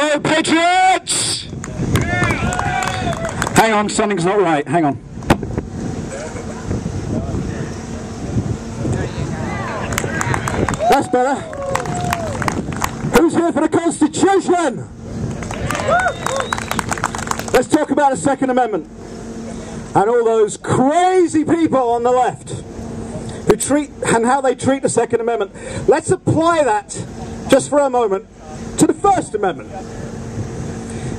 Go Patriots! Hang on, something's not right. Hang on. That's better. Who's here for the Constitution? Let's talk about the Second Amendment and all those crazy people on the left who treat and how they treat the Second Amendment. Let's apply that just for a moment to the First Amendment.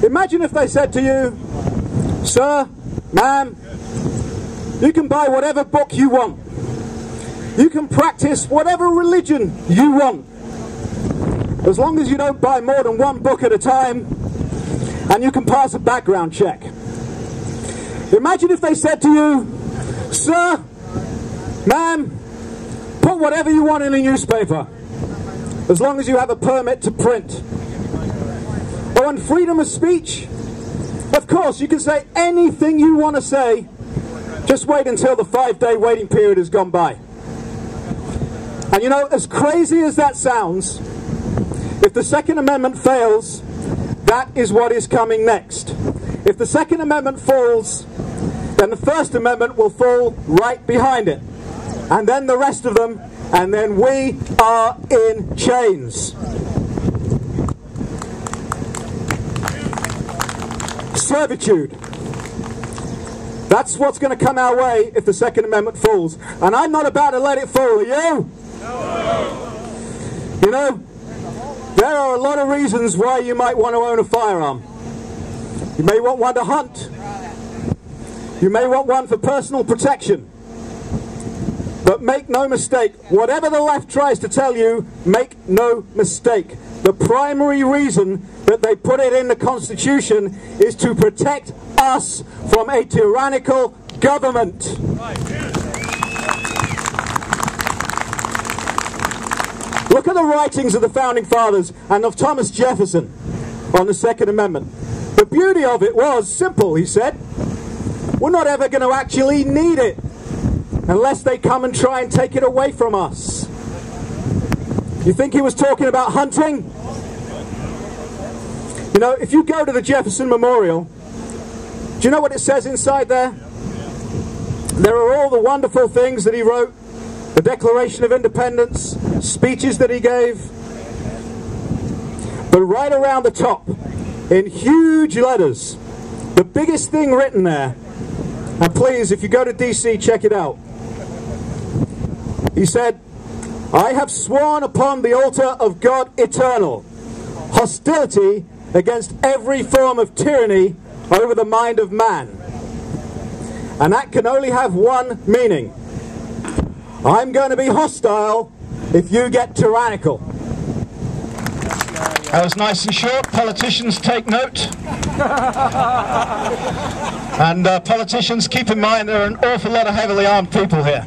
Imagine if they said to you, sir, ma'am, you can buy whatever book you want. You can practice whatever religion you want, as long as you don't buy more than one book at a time, and you can pass a background check. Imagine if they said to you, sir, ma'am, put whatever you want in a newspaper, as long as you have a permit to print. Oh, and freedom of speech? Of course, you can say anything you want to say, just wait until the 5-day waiting period has gone by. And you know, as crazy as that sounds, if the Second Amendment fails, that is what is coming next. If the Second Amendment falls, then the First Amendment will fall right behind it. And then the rest of them, and then we are in chains. Servitude. That's what's going to come our way if the Second Amendment falls. And I'm not about to let it fall, are you? You know, there are a lot of reasons why you might want to own a firearm. You may want one to hunt. You may want one for personal protection. But make no mistake, whatever the left tries to tell you, make no mistake. The primary reason that they put it in the Constitution is to protect us from a tyrannical government. Look at the writings of the Founding Fathers and of Thomas Jefferson on the Second Amendment. The beauty of it was simple, he said. We're not ever going to actually need it unless they come and try and take it away from us. You think he was talking about hunting? You know, if you go to the Jefferson Memorial, do you know what it says inside there? There are all the wonderful things that he wrote, the Declaration of Independence, speeches that he gave. But right around the top, in huge letters, the biggest thing written there, and please, if you go to DC, check it out. He said, I have sworn upon the altar of God eternal, hostility against every form of tyranny over the mind of man. And that can only have one meaning. I'm going to be hostile if you get tyrannical. That was nice and short. Politicians take note. And politicians, keep in mind there are an awful lot of heavily armed people here.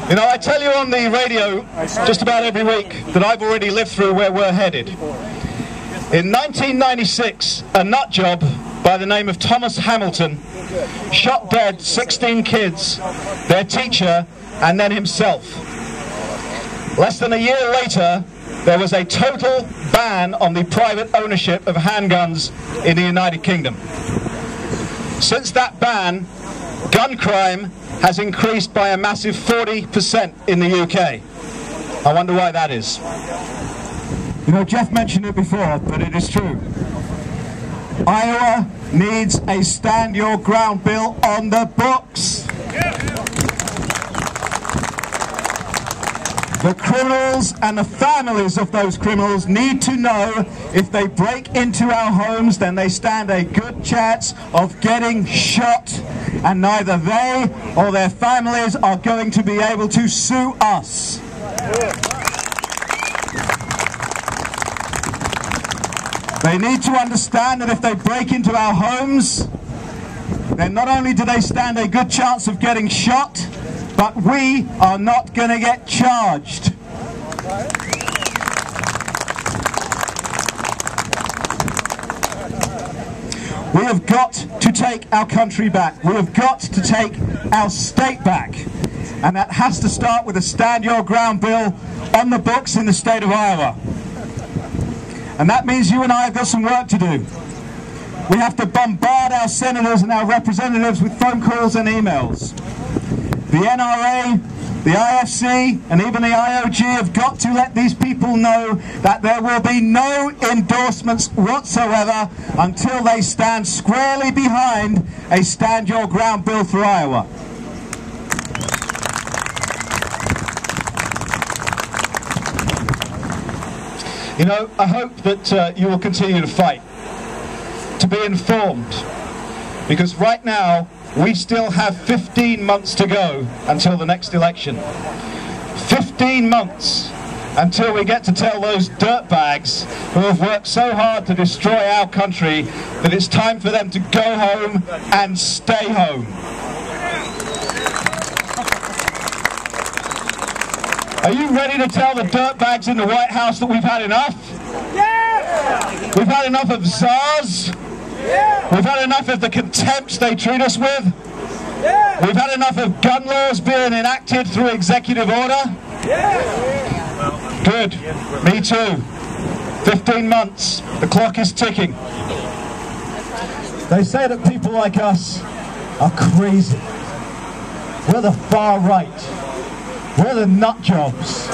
You know, I tell you on the radio just about every week that I've already lived through where we're headed. In 1996, a nut job by the name of Thomas Hamilton shot dead 16 kids, their teacher, and then himself. Less than a year later, there was a total ban on the private ownership of handguns in the United Kingdom. Since that ban, gun crime has increased by a massive 40% in the UK. I wonder why that is. You know, Jeff mentioned it before, but it is true. Iowa needs a stand your ground bill on the books. The criminals and the families of those criminals need to know if they break into our homes, then they stand a good chance of getting shot, and neither they or their families are going to be able to sue us. They need to understand that if they break into our homes, then not only do they stand a good chance of getting shot, but we are not going to get charged. We have got to take our country back. We have got to take our state back. And that has to start with a stand your ground bill on the books in the state of Iowa. And that means you and I have got some work to do. We have to bombard our senators and our representatives with phone calls and emails. The NRA, the IFC, and even the IOG have got to let these people know that there will be no endorsements whatsoever until they stand squarely behind a Stand Your Ground bill for Iowa. You know, I hope that you will continue to fight, to be informed, because right now we still have 15 months to go until the next election. 15 months until we get to tell those dirtbags who have worked so hard to destroy our country that it's time for them to go home and stay home. Are you ready to tell the dirtbags in the White House that we've had enough? Yeah! We've had enough of czars. Yeah! We've had enough of the contempt they treat us with. Yeah! We've had enough of gun laws being enacted through executive order. Yeah! Good. Me too. 15 months. The clock is ticking. They say that people like us are crazy. We're the far right. We're the nut jobs.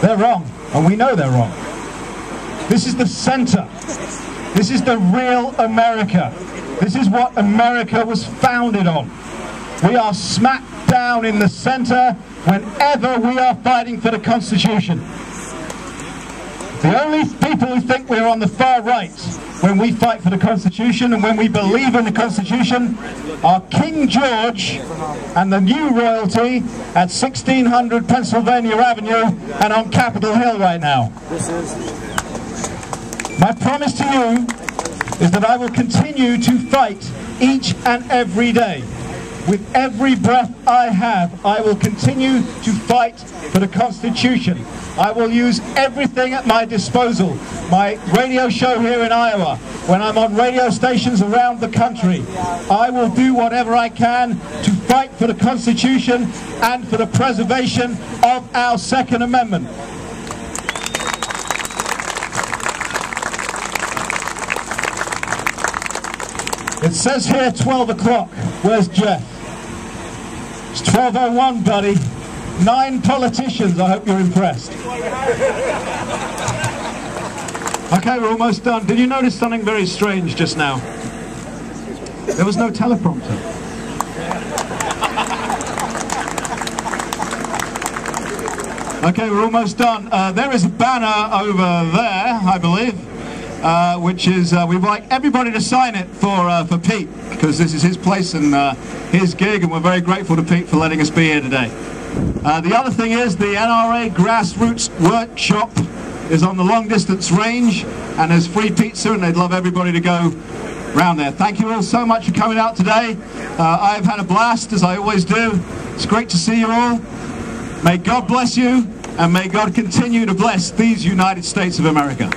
They're wrong, and we know they're wrong. This is the center. This is the real America. This is what America was founded on. We are smack down in the center whenever we are fighting for the Constitution. The only people who think we're on the far right when we fight for the Constitution and when we believe in the Constitution are King George and the new royalty at 1600 Pennsylvania Avenue and on Capitol Hill right now. My promise to you is that I will continue to fight each and every day. With every breath I have, I will continue to fight for the Constitution. I will use everything at my disposal. My radio show here in Iowa, when I'm on radio stations around the country, I will do whatever I can to fight for the Constitution and for the preservation of our Second Amendment. It says here 12 o'clock. Where's Jeff? It's 12:01, buddy. 9 politicians. I hope you're impressed. Okay, we're almost done. Did you notice something very strange just now? There was no teleprompter. Okay, we're almost done. There is a banner over there, I believe, which is, we'd like everybody to sign it for Pete, because this is his place and his gig, and we're very grateful to Pete for letting us be here today. The other thing is the NRA Grassroots Workshop is on the long distance range, and there's free pizza, and they'd love everybody to go round there. Thank you all so much for coming out today. I've had a blast, as I always do. It's great to see you all. May God bless you, and may God continue to bless these United States of America.